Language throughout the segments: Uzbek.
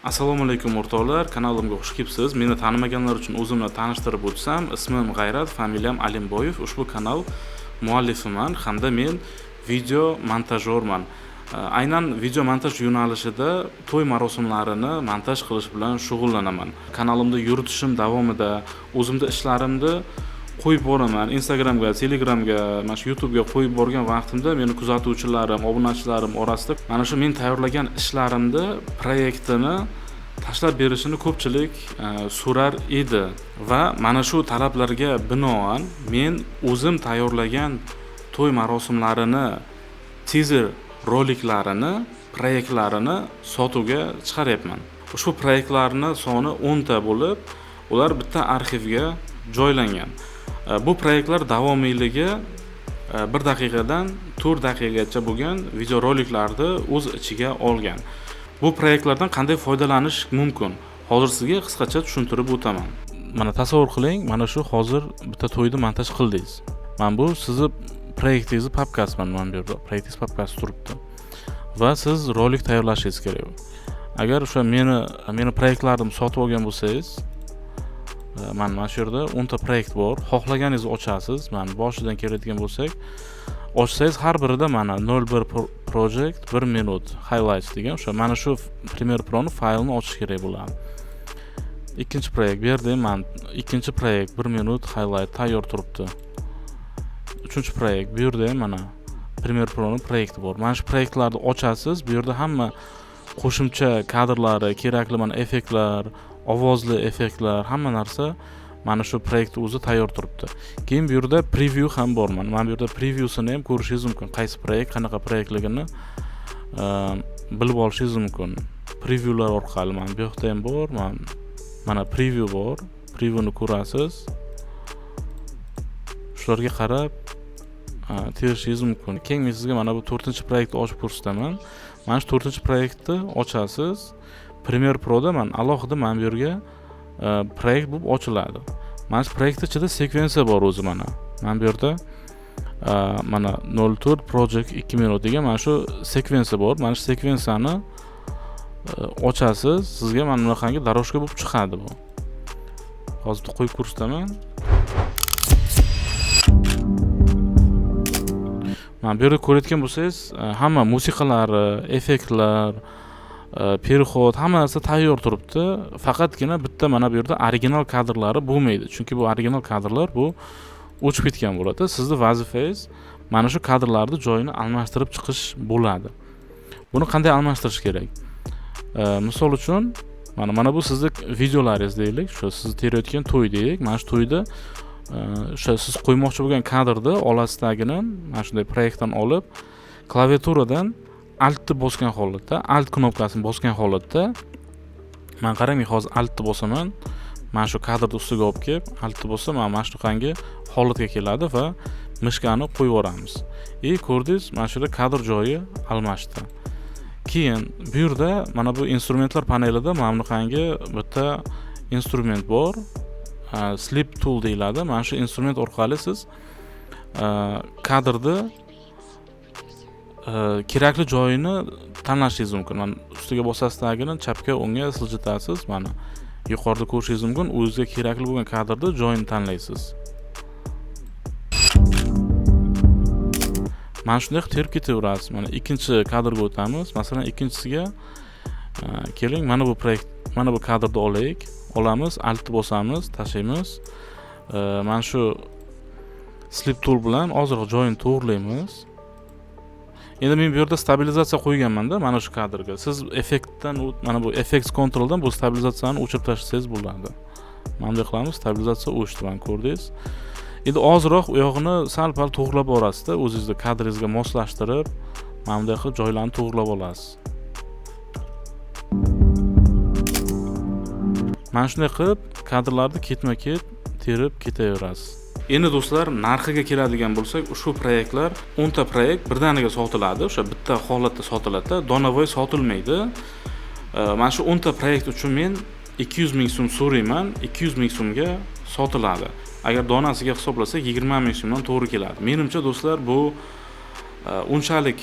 Assalomu alaykum o'rtoqlar, kanalimga xush kelibsiz. Meni tanimaganlar uchun o'zimni tanishtirib o'tsam, ismim G'ayrat, familiyam Alimboyev. Ushbu kanal muallifiman hamda men video montajyorman. Aynan video montaj yo'nalishida to'y marosimlarini montaj qilish bilan shug'ullanaman. Kanalimda yuritishim davomida o'zimda ishlarimni qo'yib boraman. Instagramga, Telegramga, mana shu YouTube'ga qo'yib borgan vaqtimda meni kuzatuvchilarim, obunachilarim orasida mana shu men tayyorlagan ishlarimni proyektini tashlab berishini ko'pchilik so'rar edi va mana shu talablarga binoan men o'zim tayyorlagan to'y marosimlarini, teaser roliklarini, proyektlarini sotuvga chiqaryapman. Ushbu proyektlarning soni 10 ta bo'lib, ular bitta arxivga joylangan. Bu proyektlar davomiyligi 1 daqiqadan 4 daqiqagacha bo'lgan videoroliklarni o'z ichiga olgan. Bu proyektlardan qanday foydalanish mumkin? Hozir sizga qisqacha tushuntirib o'taman. Mana tasavvur qiling, mana shu hozir bitta to'yni montaj qildingiz. Mana bu sizni proyektingizni papkasiman, mana bu yerda proyektingiz papkasi turibdi. Va siz rolik tayyorlashingiz kerak. Agar o'sha meni proyektlarimni sotib olgan bo'lsangiz, mana shu yerda 10 ta proyekt bor. Xohlaganingizni ochasiz. Mana boshidan keladigan bo'lsak, ochsangiz har birida mana 01 project 1 minut highlights degan o'sha mana shu Premiere Pro'ni faylini ochish kerak bo'ladi. Ikkinchi proyekt bu yerda men ikkinchi proyekt 1 minut highlight tayyor turibdi. Uchinchi proyekt bu yerda mana Premiere Pro'ning proyekti bor. Mana shu proyektlarni ochasiz. Bu yerda hamma qo'shimcha kadrlari, kerakli mana effektlar, ovozli effektlar, hamma narsa mana shu proyektni o'zi tayyor turibdi. Keyin bu yerda preview ham bor. Mana bu yerda previewsini ham ko'rishingiz mumkin. Qaysi proyekt, qanaqa proyektligini bilib olishingiz mumkin. Previewlar orqali mana bu yerda ham bor. Mana preview bor. Previewni ko'rasiz. Shularga qarab terishingiz mumkin. Keyin men sizga mana bu 4-proyektni ochib ko'rsataman. Mana shu 4-proyektni ochasiz. Premiere Pro'da mana alohida mana bu yerga proyekt bo'lib ochiladi. Mana shu proyekt ichida sekvensiya bor o'zi mana. Mana bu yerda mana 04 project 2 minut degan mana shu sekvensiya bor. Mana shu sekvensiyani ochasiz. Sizga mana bunaqangi daroshka bo'lib chiqadi bu. Hozir qo'yib ko'rsataman. Mana bu yerda ko'rayotgan bo'lsangiz, hamma musiqalari, effektlar, perxod, hamma narsa tayyor turibdi. Faqatgina bitta mana bu yerda original kadrlari bo'lmaydi. Chunki bu original kadrlar bu o'chib ketgan bo'ladi. Sizning vazifangiz mana shu kadrlarni joyini almashtirib chiqish bo'ladi. Buni qanday almashtirish kerak? Misol uchun mana bu sizning videolaringiz deylik, shu siz terayotgan to'y deylik. Mana shu to'yda o'sha siz qo'ymoqchi bo'lgan kadrni olasidagini mana shunday proyektdan olib, klaviaturadan Alt'ni bosgan holatda, Alt knopkasini bosgan holatda, men qarang, hozir Alt'ni bosaman, mana shu kadrni ustiga olib kelib, Alt'ni bossam, mana shunaqangi holatga keladi va mishkani qo'yib yuboramiz. Ko'rdingiz, mana shu yerda kadr joyi almashdi. Keyin bu yerda mana bu instrumentlar panelida mana bunaqangi bitta instrument bor. Slip tool deyiladi. Mana shu instrument orqali siz kadrni kerakli joyini tanlashingiz mumkin. Mana ustiga bosasizgina chapga, o'ngga siljitasiz. Mana yuqorida ko'rishingiz mumkin. O'zingizga kerakli bo'lgan kadrni joyini tanlaysiz. Mana shunday terib ketaverasiz. Mana ikkinchi kadrga o'tamiz. Masalan, ikkinchisiga keling, mana bu proyekt, mana bu kadrni olaylik. Olamiz, Alt'ni bosamiz, tashlaymiz. Mana shu slip tool bilan ozroq joyini to'g'rilaymiz. Endi men bu yerda stabilizatsiya qo'yganman-da mana shu kadrga. Siz effektdan, mana bu effects controldan bu stabilizatsiyani o'chirib tashlasangiz bo'ladi. Mana bunday qilamiz, stabilizatsiya o'chdi, mana ko'rdingiz. Endi ozroq u yog'ini sal-pal to'g'rilab borasiz-da, o'zingizning kadringizga moslashtirib, mana bunday qilib joylarni to'g'rilab olasiz. Mana shunday qilib kadrlarni ketma-ket terib ketaverasiz. Endi do'stlar, narxiga keladigan bo'lsak, ushbu proyektlar 10 ta proyekt birdaniga sotiladi. O'sha bitta holatda sotiladi, donavoy sotilmaydi. Mana shu 10 ta proyekt uchun men 200 ming so'm so'rayman, 200 ming so'mga sotiladi. Agar donasiga hisoblasak 20 ming so'mdan to'g'ri keladi. Menimcha do'stlar, bu unchalik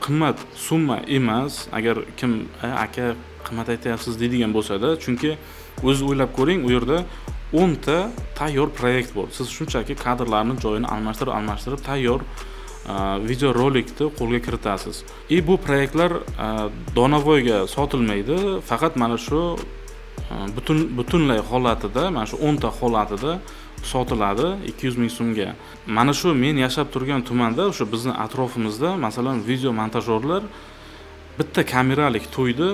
qimmat summa emas. Agar kim aka qimmat aytyapsiz deydigan bo'lsa-da, chunki o'zingiz o'ylab ko'ring, u yerda 10 ta tayyor proyekt bor. Siz shunchaki kadrlarni joyini almashtirib tayyor video rolikni qo'lga kiritasiz. Bu proyektlar donavoyga sotilmaydi, faqat mana shu butunlay holatida, mana shu 10 ta holatida sotiladi 200 ming so'mga. Mana shu men yashab turgan tumanda, o'sha bizning atrofimizda, masalan, video montajyorlar bitta kameralik to'yni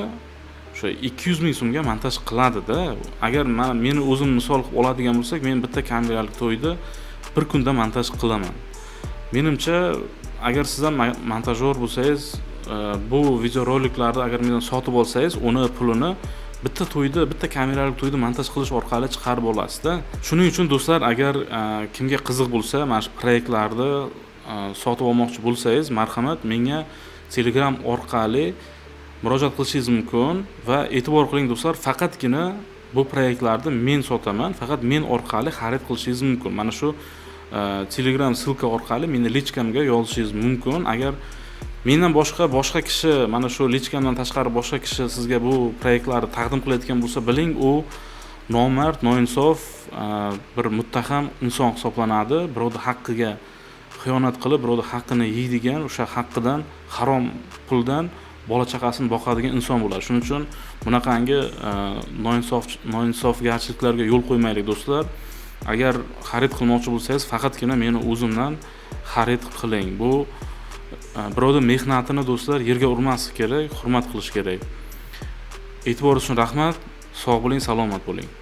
o'sha 200 ming so'mga montaj qiladi-da. Agar meni o'zim misol qilib oladigan bo'lsak, men bitta kameralik to'yni bir kunda montaj qilaman. Menimcha, agar siz ham montajyor bo'lsangiz, bu video roliklarni agar mendan sotib olsangiz, uni pulini bitta kameralik to'yni montaj qilish orqali chiqarib olasiz-da. Shuning uchun do'stlar, agar kimga qiziq bo'lsa, mana shu proyektlarni sotib olmoqchi bo'lsangiz, marhamat, menga Telegram orqali murojaat qilishingiz mumkin va e'tibor qiling do'stlar, faqatgina bu proyektlarni men sotaman, faqat men orqali xarid qilishingiz mumkin. Mana shu Telegram silka orqali meni lichkamga yozishingiz mumkin. Agar mendan boshqa kishi, mana shu lichkamdan tashqari boshqa kishi sizga bu proyektlarni taqdim qilayotgan bo'lsa, biling, u nomard, noinsof, bir muttaham inson hisoblanadi. Birovning haqqiga xiyonat qilib, birovning haqqini yeydigan, o'sha haqqidan, harom puldan bola chaqasini boqadigan inson bo'ladi. Shuning uchun bunaqangi noinsofgarchiliklarga yo'l qo'ymaylik do'stlar. Agar xarid qilmoqchi bo'lsangiz, faqatgina meni o'zimdan xarid qiling. Bu birovning mehnatini do'stlar yerga urmaslik kerak, hurmat qilish kerak. E'tiboringiz uchun rahmat. Sog' bo'ling, salomat bo'ling.